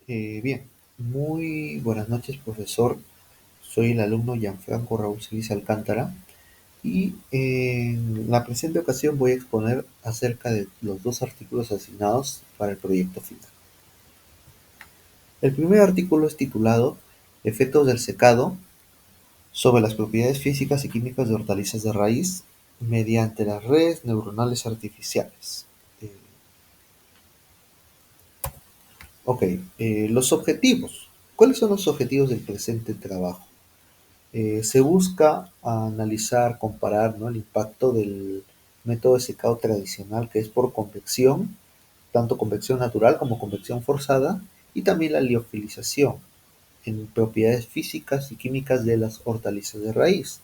Bien, muy buenas noches, profesor. Soy el alumno Gianfranco Raúl Celis Alcántara y en la presente ocasión voy a exponer acerca de los dos artículos asignados para el proyecto final. El primer artículo es titulado Efectos del secado sobre las propiedades físicas y químicas de hortalizas de raíz mediante las redes neuronales artificiales. Eh, ok, los objetivos. ¿Cuáles son los objetivos del presente trabajo? Se busca analizar, comparar, ¿no?, el impacto del método de secado tradicional, que es por convección, tanto convección natural como convección forzada, y también la liofilización en propiedades físicas y químicas de las hortalizas de raíz.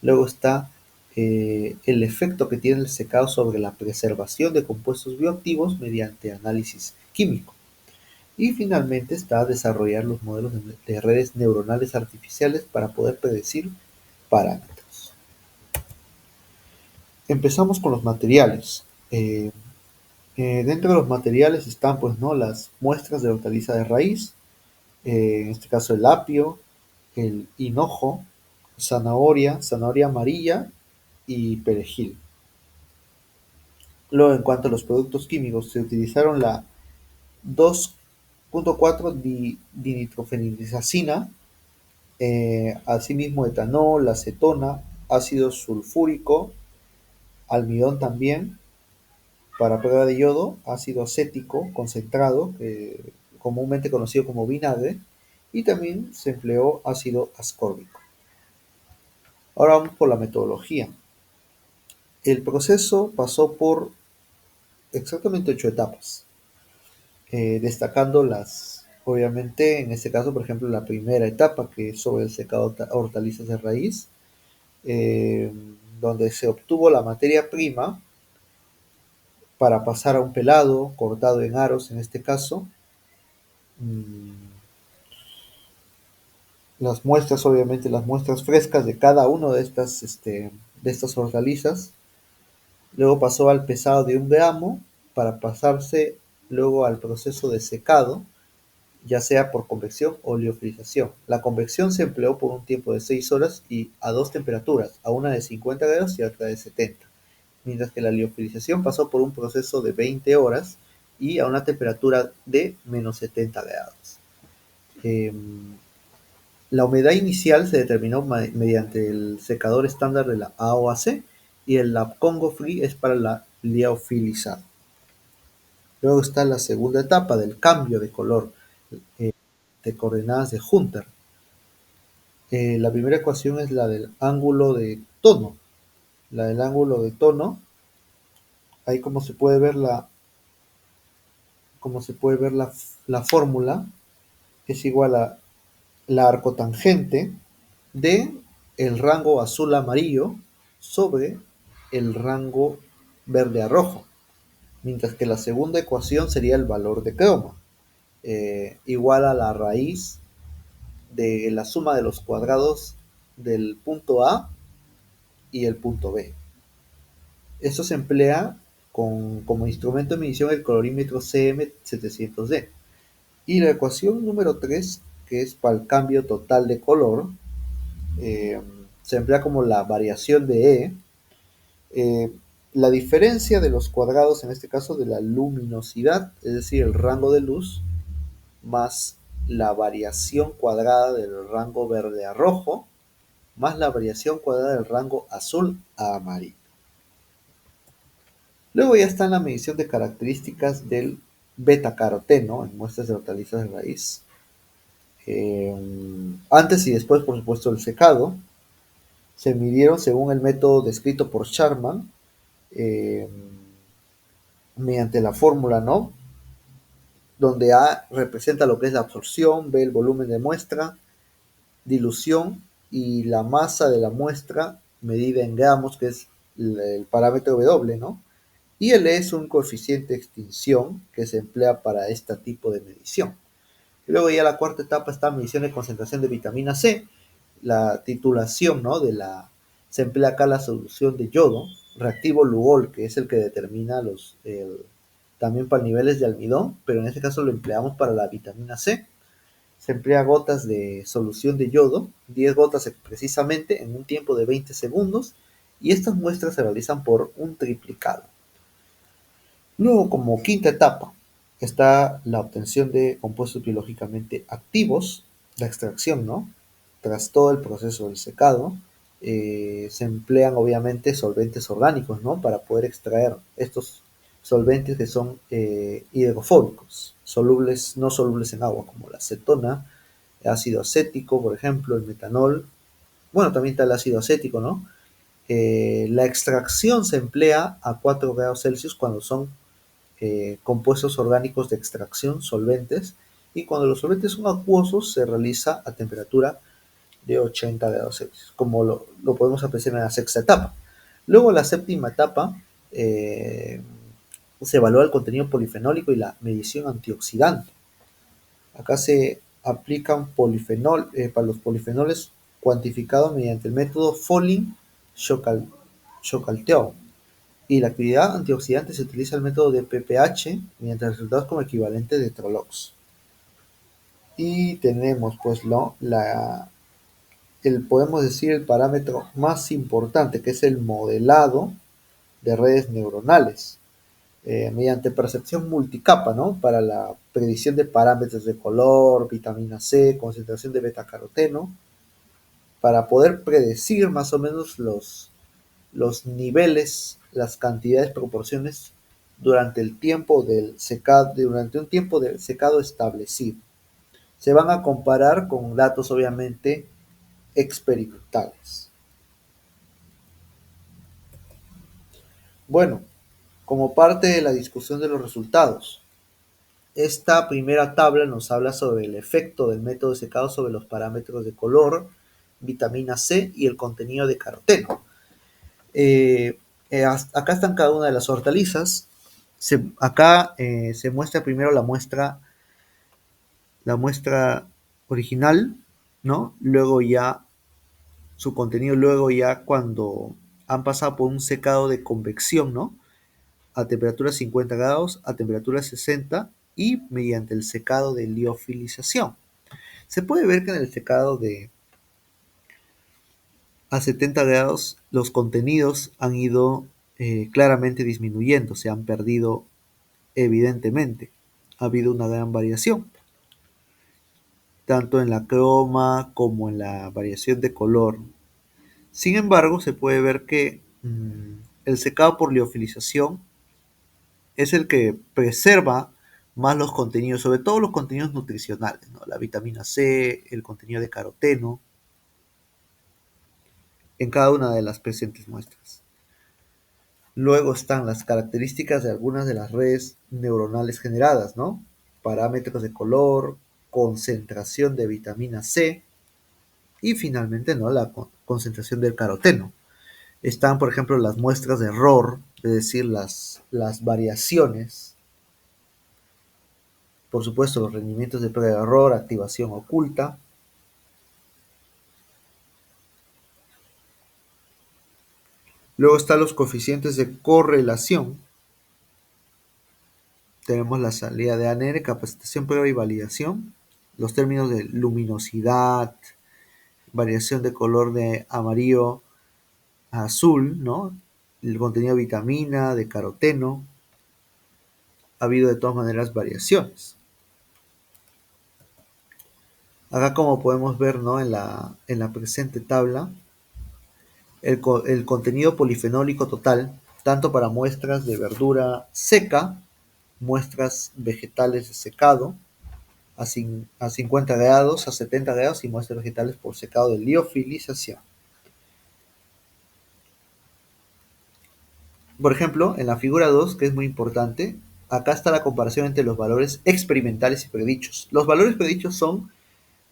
Luego está el efecto que tiene el secado sobre la preservación de compuestos bioactivos mediante análisis químico. Y finalmente está desarrollar los modelos de redes neuronales artificiales para poder predecir parámetros. Empezamos con los materiales. Dentro de los materiales están, pues, ¿no?, las muestras de hortaliza de raíz, en este caso el apio, el hinojo, zanahoria amarilla y perejil. Luego, en cuanto a los productos químicos, se utilizaron la 2,4-dinitrofenilizasina, asimismo etanol, acetona, ácido sulfúrico, almidón también, para prueba de yodo, ácido acético concentrado, comúnmente conocido como vinagre, y también se empleó ácido ascórbico. Ahora vamos por la metodología. El proceso pasó por exactamente 8 etapas, destacando obviamente, en este caso, por ejemplo, la primera etapa, que es sobre el secado de hortalizas de raíz, eh, donde se obtuvo la materia prima para pasar a un pelado, cortado en aros en este caso. Las muestras, obviamente, las muestras frescas de cada una de estas hortalizas. Luego pasó al pesado de un gramo para pasarse luego al proceso de secado, ya sea por convección o liofilización. La convección se empleó por un tiempo de 6 horas y a dos temperaturas, a una de 50 grados y a otra de 70, mientras que la liofilización pasó por un proceso de 20 horas y a una temperatura de menos 70 grados. Eh, la humedad inicial se determinó mediante el secador estándar de la AOAC y el Lab Congo Free es para la liofilizado. Luego está la segunda etapa del cambio de color de coordenadas de Hunter. La primera ecuación es la del ángulo de tono. La del ángulo de tono, ahí como se puede ver la fórmula, es igual a la arcotangente de el rango azul amarillo sobre el rango verde a rojo, mientras que la segunda ecuación sería el valor de croma, igual a la raíz de la suma de los cuadrados del punto A y el punto B. Esto se emplea como instrumento de medición el colorímetro CM700D. Y la ecuación número 3, que es para el cambio total de color, eh, se emplea como la variación de E. Eh, la diferencia de los cuadrados, en este caso de la luminosidad, es decir, el rango de luz, más la variación cuadrada del rango verde a rojo, más la variación cuadrada del rango azul a amarillo. Luego ya está en la medición de características del beta-caroteno en muestras de hortalizas de raíz. Antes y después, por supuesto, del secado, se midieron según el método descrito por Sharman, eh, mediante la fórmula, ¿no?, donde A representa lo que es la absorción, B el volumen de muestra, dilución y la masa de la muestra medida en gramos, que es el parámetro W, ¿no? Y el E es un coeficiente de extinción que se emplea para este tipo de medición. Y luego ya la cuarta etapa está medición de concentración de vitamina C, la titulación, ¿no?, se emplea acá la solución de yodo, reactivo Lugol, que es el que determina también para niveles de almidón, pero en este caso lo empleamos para la vitamina C. Se emplea gotas de solución de yodo, 10 gotas precisamente, en un tiempo de 20 segundos, y estas muestras se realizan por un triplicado. Luego, como quinta etapa, está la obtención de compuestos biológicamente activos, la extracción, ¿no? Tras todo el proceso del secado, se emplean obviamente solventes orgánicos, ¿no? Para poder extraer estos solventes que son hidrofóbicos, solubles, no solubles en agua, como la acetona, ácido acético, por ejemplo, el metanol. Bueno, también está el ácido acético, ¿no? La extracción se emplea a 4 grados Celsius cuando son compuestos orgánicos de extracción, solventes, y cuando los solventes son acuosos se realiza a temperatura de 80 grados Celsius, como lo podemos apreciar en la sexta etapa. Luego la séptima etapa se evalúa el contenido polifenólico y la medición antioxidante. Acá se aplican polifenol, para los polifenoles cuantificados mediante el método Folin-Chocalteau. Y la actividad antioxidante se utiliza el método de ppH mediante resultados como equivalente de Trolox. Y tenemos pues podemos decir el parámetro más importante, que es el modelado de redes neuronales, mediante percepción multicapa, ¿no? Para la predicción de parámetros de color, vitamina C, concentración de betacaroteno, para poder predecir más o menos los niveles, las cantidades, proporciones durante el tiempo del secado, durante un tiempo del secado establecido. Se van a comparar con datos obviamente experimentales. Bueno, como parte de la discusión de los resultados, esta primera tabla nos habla sobre el efecto del método de secado sobre los parámetros de color, vitamina C y el contenido de caroteno. Acá están cada una de las hortalizas. Acá se muestra primero la muestra original, ¿no? Luego ya su contenido, luego ya cuando han pasado por un secado de convección, ¿no? A temperatura 50 grados, a temperatura 60 y mediante el secado de liofilización. Se puede ver que en el secado de a 70 grados los contenidos han ido claramente disminuyendo, se han perdido evidentemente. Ha habido una gran variación, tanto en la croma como en la variación de color. Sin embargo, se puede ver que el secado por liofilización es el que preserva más los contenidos, sobre todo los contenidos nutricionales, ¿no? La vitamina C, el contenido de caroteno, en cada una de las presentes muestras. Luego están las características de algunas de las redes neuronales generadas, ¿no? Parámetros de color, concentración de vitamina C y finalmente, ¿no? La concentración del caroteno. Están, por ejemplo, las muestras de error, es decir, las variaciones. Por supuesto, los rendimientos de prueba de error, activación oculta. Luego están los coeficientes de correlación. Tenemos la salida de ANR, capacitación, prueba y validación. Los términos de luminosidad, variación de color de amarillo a azul, ¿no? El contenido de vitamina, de caroteno. Ha habido de todas maneras variaciones. Acá como podemos ver, ¿no? en la presente tabla, el contenido polifenólico total, tanto para muestras de verdura seca, muestras vegetales de secado, a 50 grados, a 70 grados y muestras vegetales por secado de liofilización. Por ejemplo, en la figura 2, que es muy importante, acá está la comparación entre los valores experimentales y predichos. Los valores predichos son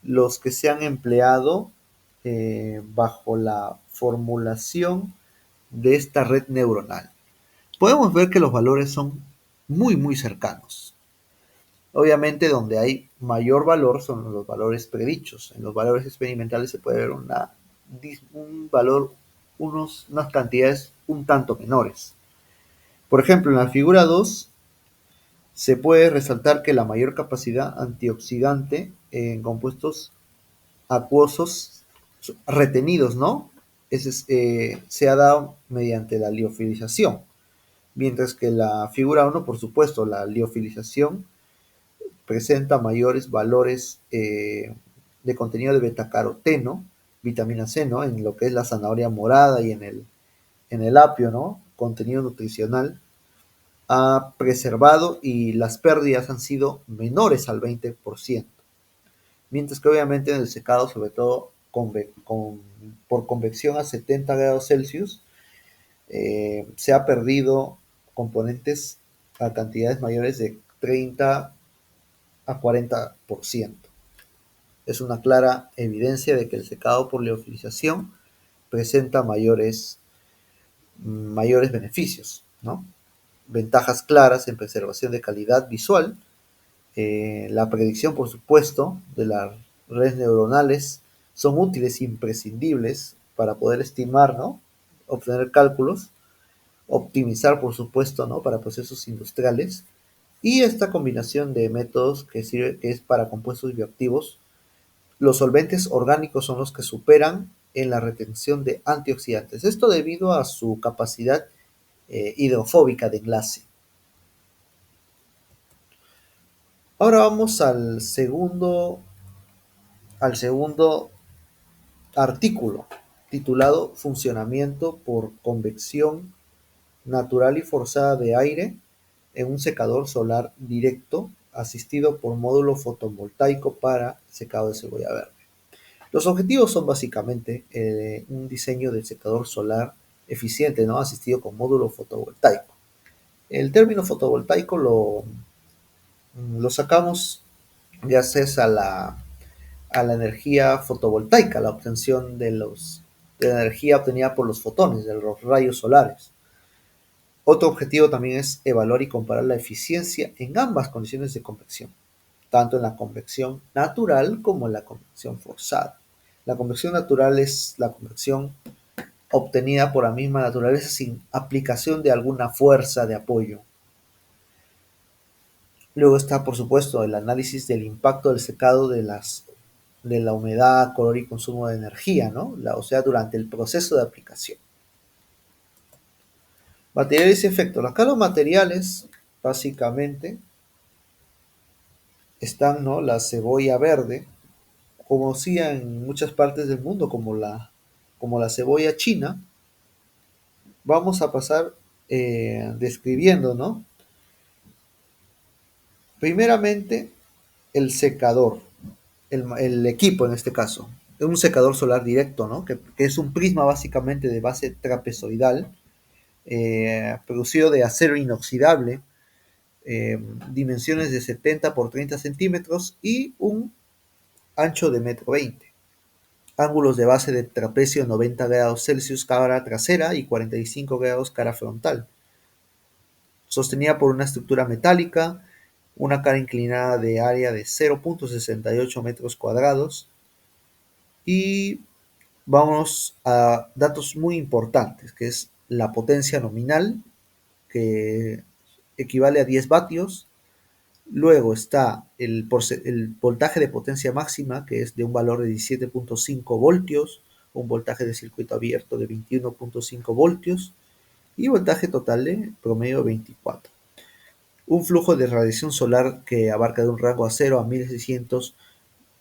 los que se han empleado bajo la formulación de esta red neuronal. Podemos ver que los valores son muy cercanos. Obviamente donde hay mayor valor son los valores predichos. En los valores experimentales se puede ver un valor, unas cantidades un tanto menores. Por ejemplo, en la figura 2 Se puede resaltar que la mayor capacidad antioxidante en compuestos acuosos retenidos, ¿no? Se ha dado mediante la liofilización, mientras que la figura 1, por supuesto, la liofilización presenta mayores valores de contenido de betacaroteno, vitamina C, ¿no? En lo que es la zanahoria morada y en el apio, ¿no? Contenido nutricional ha preservado y las pérdidas han sido menores al 20%. Mientras que obviamente en el secado, sobre todo por convección a 70 grados Celsius, se ha perdido componentes a cantidades mayores de 30 a 40%. Es una clara evidencia de que el secado por liofilización presenta mayores beneficios, ¿no? Ventajas claras en preservación de calidad visual, la predicción, por supuesto, de las redes neuronales son útiles e imprescindibles para poder estimar, ¿no? Obtener cálculos, optimizar, por supuesto, ¿no? Para procesos industriales. Y esta combinación de métodos que es para compuestos bioactivos, los solventes orgánicos son los que superan en la retención de antioxidantes. Esto debido a su capacidad hidrofóbica de enlace. Ahora vamos al segundo artículo, titulado Funcionamiento por convección natural y forzada de aire en un secador solar directo asistido por módulo fotovoltaico para secado de cebolla verde. Los objetivos son básicamente un diseño de secador solar eficiente, ¿no? Asistido con módulo fotovoltaico. El término fotovoltaico lo sacamos gracias a la energía fotovoltaica, la obtención de la energía obtenida por los fotones, de los rayos solares. Otro objetivo también es evaluar y comparar la eficiencia en ambas condiciones de convección, tanto en la convección natural como en la convección forzada. La convección natural es la convección obtenida por la misma naturaleza sin aplicación de alguna fuerza de apoyo. Luego está, por supuesto, el análisis del impacto del secado de la humedad, color y consumo de energía, ¿no? O sea, durante el proceso de aplicación. Materiales y efectos. Acá los materiales, básicamente, están, ¿no? La cebolla verde, conocida en muchas partes del mundo como la cebolla china. Vamos a pasar describiendo, ¿no? Primeramente, el secador, el equipo en este caso. Un secador solar directo, ¿no? Que es un prisma básicamente de base trapezoidal, producido de acero inoxidable, dimensiones de 70 por 30 centímetros y un ancho de 1,20 m. Ángulos de base de trapecio 90 grados Celsius cara trasera y 45 grados cara frontal. Sostenida por una estructura metálica, una cara inclinada de área de 0,68 metros cuadrados. Y vamos a datos muy importantes, que es la potencia nominal, que equivale a 10 vatios. Luego está el voltaje de potencia máxima, que es de un valor de 17,5 voltios, un voltaje de circuito abierto de 21,5 voltios y voltaje total de promedio de 24. Un flujo de radiación solar que abarca de un rango a 0 a 1600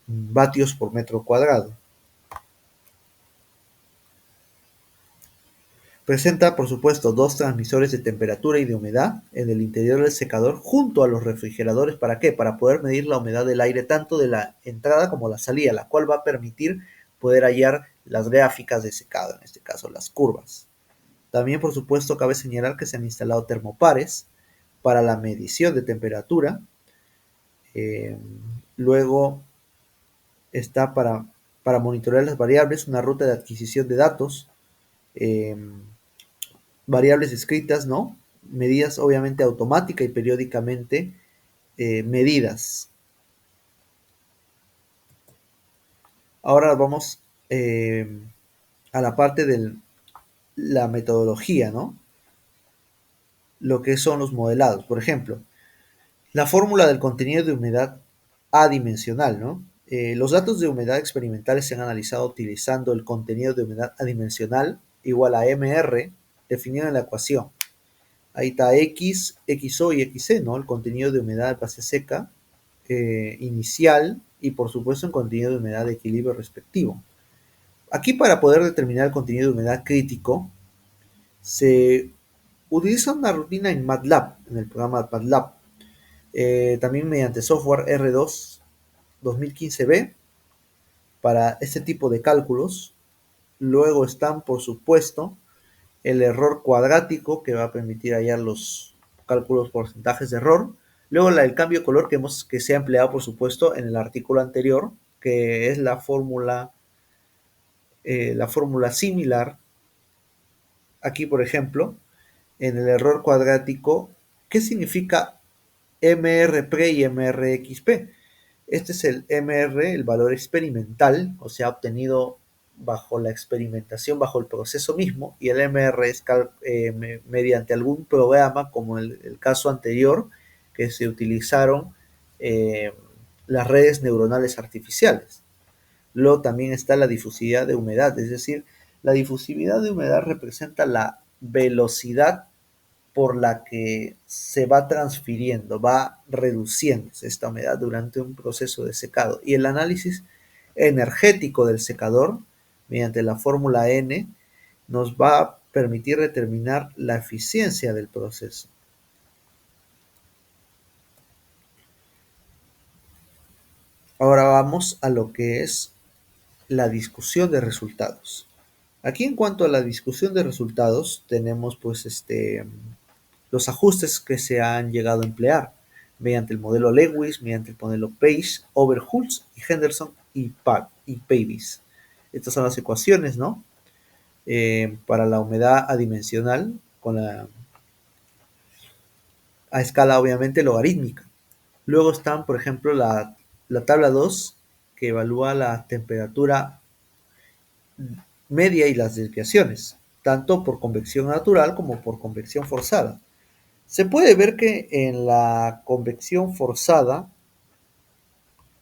vatios por metro cuadrado. Presenta, por supuesto, dos transmisores de temperatura y de humedad en el interior del secador junto a los refrigeradores. ¿Para qué? Para poder medir la humedad del aire tanto de la entrada como la salida, la cual va a permitir poder hallar las gráficas de secado, en este caso las curvas. También, por supuesto, cabe señalar que se han instalado termopares para la medición de temperatura. Luego está para monitorear las variables, una ruta de adquisición de datos, eh, variables escritas, ¿no? Medidas obviamente automática y periódicamente medidas. Ahora vamos a la parte de la metodología, ¿no? Lo que son los modelados. Por ejemplo, La fórmula del contenido de humedad adimensional, ¿no? Los datos de humedad experimentales se han analizado utilizando el contenido de humedad adimensional igual a MR definido en la ecuación. Ahí está X, XO y XC, ¿no? El contenido de humedad de base seca inicial y por supuesto el contenido de humedad de equilibrio respectivo. Aquí para poder determinar el contenido de humedad crítico se utiliza una rutina en MATLAB, en el programa MATLAB, también mediante software R2 2015B para este tipo de cálculos. Luego están, por supuesto, el error cuadrático que va a permitir hallar los cálculos porcentajes de error. Luego el cambio de color que se ha empleado, por supuesto, en el artículo anterior, que es la fórmula similar. Aquí, por ejemplo, en el error cuadrático, ¿qué significa MR' y MRXP? Este es el MR, el valor experimental, o sea, obtenido bajo la experimentación, bajo el proceso mismo, y el MR es mediante algún programa, como el caso anterior, que se utilizaron eh, las redes neuronales artificiales. Luego también está la difusividad de humedad, es decir, la difusividad de humedad representa la velocidad por la que se va transfiriendo, va reduciéndose esta humedad durante un proceso de secado. Y el análisis energético del secador, mediante la fórmula N, nos va a permitir determinar la eficiencia del proceso. Ahora vamos a lo que es la discusión de resultados. Aquí en cuanto a la discusión de resultados, tenemos pues los ajustes que se han llegado a emplear mediante el modelo Lewis, mediante el modelo Page, Overholtz y Henderson y Pavys. Estas son las ecuaciones, ¿no? Para la humedad adimensional a escala obviamente logarítmica. Luego están, por ejemplo, la tabla 2 que evalúa la temperatura media y las desviaciones, tanto por convección natural como por convección forzada. Se puede ver que en la convección forzada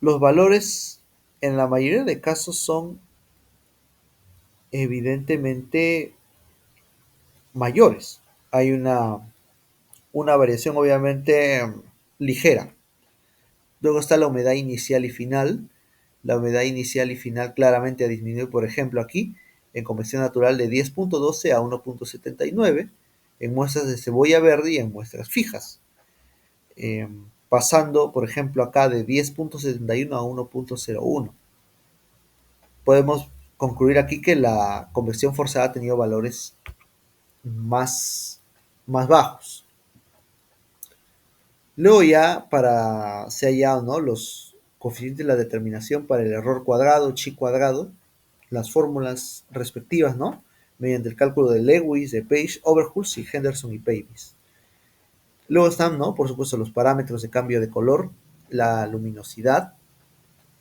los valores en la mayoría de casos son evidentemente mayores. Hay una variación obviamente ligera. Luego está la humedad inicial y final. La humedad inicial y final claramente ha disminuido, por ejemplo, aquí en convección natural de 10.12 a 1.79, en muestras de cebolla verde y en muestras fijas. Pasando, por ejemplo, acá de 10.71 a 1.01. Podemos concluir aquí que la convección forzada ha tenido valores más bajos. Luego ya se ha hallado, ¿no?, los coeficientes de la determinación para el error cuadrado, chi cuadrado, las fórmulas respectivas, ¿no?, mediante el cálculo de Lewis, de Page, Overholtz y Henderson y Pavys. Luego están, ¿no?, por supuesto, los parámetros de cambio de color, la luminosidad,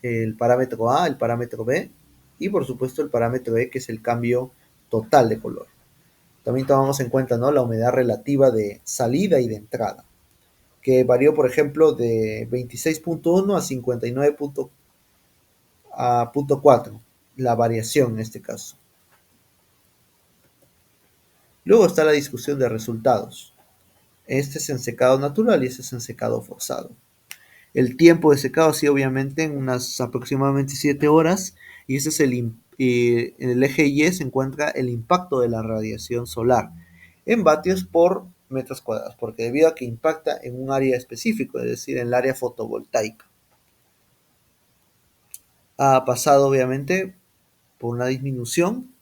el parámetro A, el parámetro B y por supuesto el parámetro E, que es el cambio total de color. También tomamos en cuenta, ¿no?, la humedad relativa de salida y de entrada, que varió, por ejemplo, de 26.1 a 59.4, la variación en este caso. Luego está la discusión de resultados. Este es en secado natural y este es en secado forzado. El tiempo de secado ha sido obviamente en unas aproximadamente 7 horas y este es en el eje Y se encuentra el impacto de la radiación solar en vatios por metros cuadrados, porque debido a que impacta en un área específico, es decir, en el área fotovoltaica. Ha pasado obviamente por una disminución,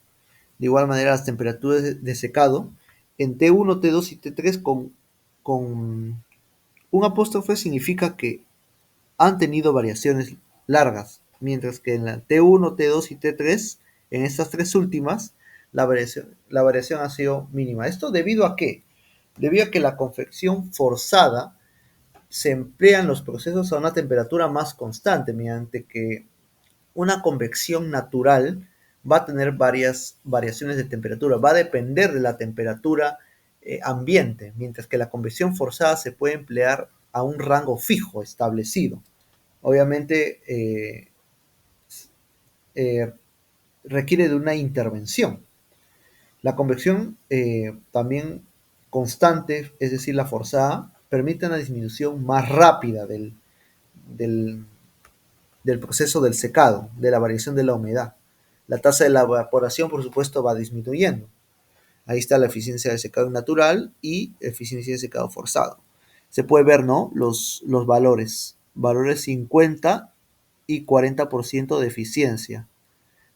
de igual manera las temperaturas de secado en T1, T2 y T3 con un apóstrofe significa que han tenido variaciones largas, mientras que en la T1, T2 y T3, en estas tres últimas, la variación ha sido mínima. ¿Esto debido a qué? Debido a que la convección forzada se emplea en los procesos a una temperatura más constante, mediante que una convección natural va a tener varias variaciones de temperatura, va a depender de la temperatura ambiente, mientras que la convección forzada se puede emplear a un rango fijo establecido. Obviamente eh, requiere de una intervención. La convección también constante, es decir, la forzada, permite una disminución más rápida del, del proceso del secado, de la variación de la humedad. La tasa de la evaporación, por supuesto, va disminuyendo. Ahí está la eficiencia de secado natural y eficiencia de secado forzado. Se puede ver, ¿no? Los valores. Valores 50 y 40% de eficiencia.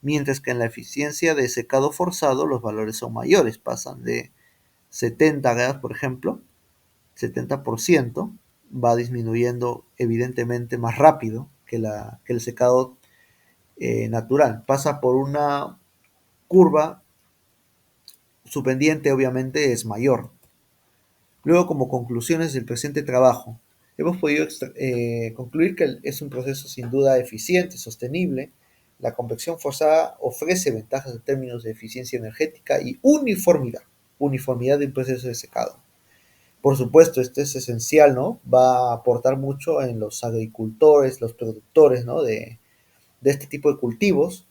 Mientras que en la eficiencia de secado forzado los valores son mayores. Pasan de 70 grados, por ejemplo, 70%, va disminuyendo evidentemente más rápido que el secado natural. Pasa por una curva, su pendiente obviamente es mayor. Luego, como conclusiones del presente trabajo, hemos podido concluir que es un proceso sin duda eficiente, sostenible. La convección forzada ofrece ventajas en términos de eficiencia energética y uniformidad del proceso de secado. Por supuesto, esto es esencial, ¿no? Va a aportar mucho en los agricultores, los productores, ¿no? De este tipo de cultivos.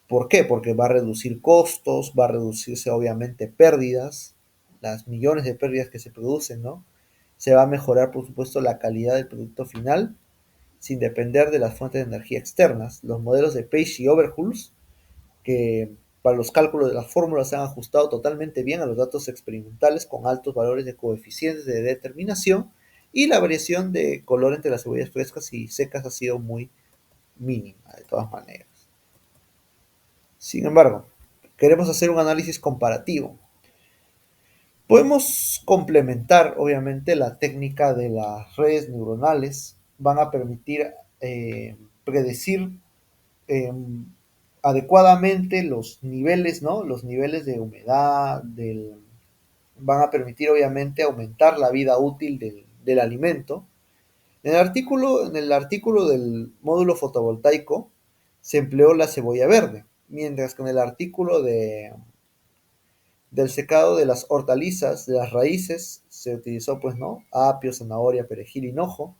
¿Por qué? Porque va a reducir costos, va a reducirse obviamente pérdidas, las millones de pérdidas que se producen, ¿no? Se va a mejorar, por supuesto, la calidad del producto final sin depender de las fuentes de energía externas. Los modelos de Page y Overhuls, que para los cálculos de las fórmulas se han ajustado totalmente bien a los datos experimentales con altos valores de coeficientes de determinación, y la variación de color entre las cebollas frescas y secas ha sido muy mínima, de todas maneras. Sin embargo, queremos hacer un análisis comparativo. Podemos complementar, obviamente, la técnica de las redes neuronales. Van a permitir predecir eh, adecuadamente los niveles, ¿no? Los niveles de humedad, van a permitir, obviamente, aumentar la vida útil del alimento. En el artículo del módulo fotovoltaico se empleó la cebolla verde, mientras que en el artículo del secado de las hortalizas, de las raíces, se utilizó, pues, ¿no? Apio, zanahoria, perejil, hinojo.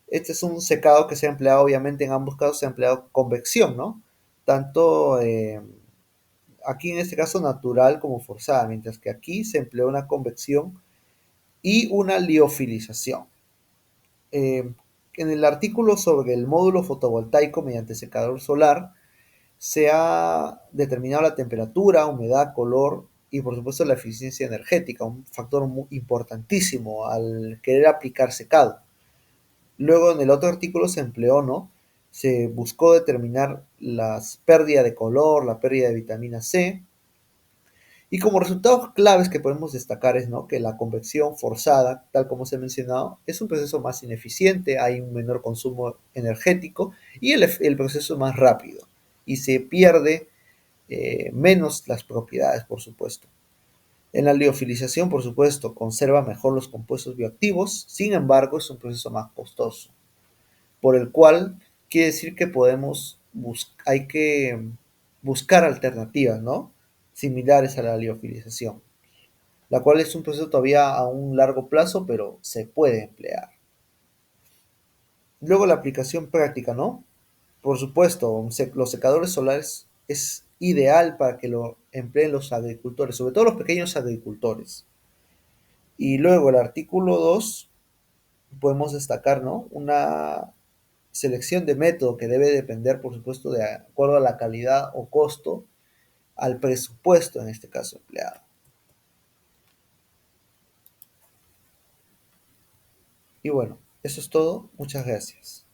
Este es un secado que se ha empleado, obviamente, en ambos casos se ha empleado convección, ¿no? Tanto aquí en este caso natural como forzada, mientras que aquí se empleó una convección y una liofilización. En el artículo sobre el módulo fotovoltaico mediante secador solar, se ha determinado la temperatura, humedad, color y por supuesto la eficiencia energética, un factor muy importantísimo al querer aplicar secado. Luego en el otro artículo se empleó, ¿no? Se buscó determinar las pérdidas de color, la pérdida de vitamina C, y como resultados claves que podemos destacar es, ¿no? Que la convección forzada, tal como se ha mencionado, es un proceso más ineficiente, hay un menor consumo energético y el proceso es más rápido y se pierde menos las propiedades, por supuesto. En la liofilización, por supuesto, conserva mejor los compuestos bioactivos, sin embargo, es un proceso más costoso, por el cual quiere decir que hay que buscar alternativas, ¿no? Similares a la liofilización, la cual es un proceso todavía a un largo plazo, pero se puede emplear. Luego la aplicación práctica, ¿no? Por supuesto, los secadores solares es ideal para que lo empleen los agricultores, sobre todo los pequeños agricultores. Y luego el artículo 2 podemos destacar, ¿no? Una selección de método que debe depender, por supuesto, de acuerdo a la calidad o costo, al presupuesto en este caso empleado. Y bueno, eso es todo. Muchas gracias.